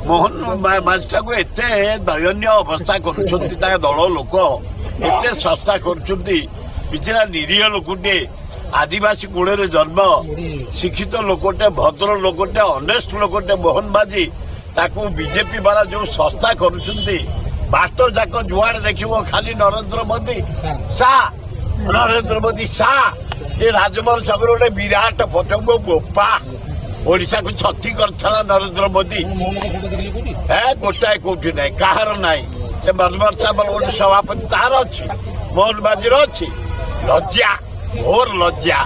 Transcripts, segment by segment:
मोहन बादशाह को एत दयनीय अवस्था कर दल लोक एत सस्ता कर निरीह लोकटे आदिवासी कूड़े जन्म शिक्षित लोकटे भद्र लोकटे अनेस्ट लोकटे मोहन बाजी ताकू बीजेपी वाला जो सस्ता कर बाट जाक जुआड़े देख खाली नरेंद्र मोदी शाह ये राजमहल छक गोटे विराट पतंग बोपा ओडिशा को क्षति करथला नरेंद्र मोदी है गोटाए कौटी ना कहार ना से मनमोहन साहब गोटे सभापति तार अच्छी मोहन बाजी अच्छी लज्जा घोर लज्जा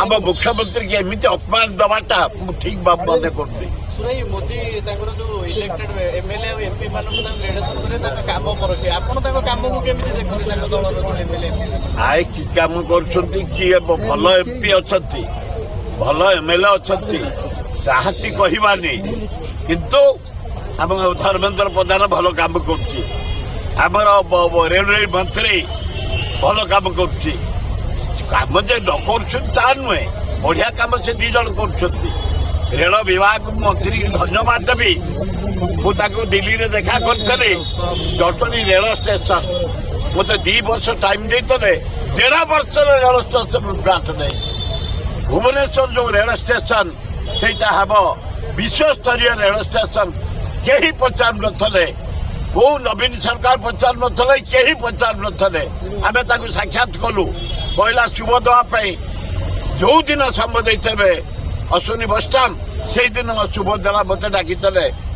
आम मुख्यमंत्री की एमती अपमान दबाटा ठीक मन कर मोदी जो इलेक्टेड एमएलए और एमपी रिलेशन करे काम परखे आपण काम को केमिति देखते दलर एमएलए आए कि काम कर भल एमपी अच्छा भल एमएलए अच्छा ताहाती कहबानी किंतु आम धर्मेंद्र प्रधान भल काम कर रेलवे मंत्री भल काम कर काम जे न कर नुहे बढ़िया काम से दी जन कर रेल विभाग मंत्री धन्यवाद देवी मुझे दिल्ली में देखा करी जटनी रेल स्टेशन मत 2 वर्ष टाइम देते 1.5 वर्ष रेल स्टेशन उद्घाटन भुवनेश्वर जो रेल स्टेशन से हम विश्वस्तरीय रेल स्टेशन कहीं पचार नी कौ नवीन सरकार पचार नी कहीं पचार नी आम साक्षात कलु पहला शुभ देवाई जो दिन समय देते अश्विनी बसटाम से दिन शुभ देला मत डाकी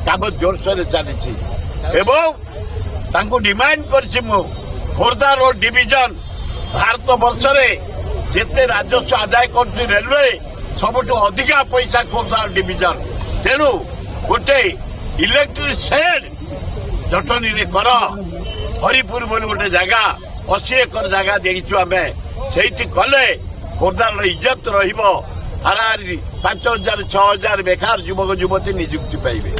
काम जोरसोर चली डिमांड कर खोर्धा रोड डिविजन भारत वर्ष में जिते राजस्व आदाय कर रेलवे सबुठ अधिका पैसा खोर्धा डिविजन तेणु गोटे इलेक्ट्रिक शेड जटनी रे कर हरिपुर बोली गोटे जगह 80 एकर जगह देखीचु आम से कले खोर्धार इज्जत रही 5,000 6,000 बेकार युवक युवती नियुक्ति पाइबे।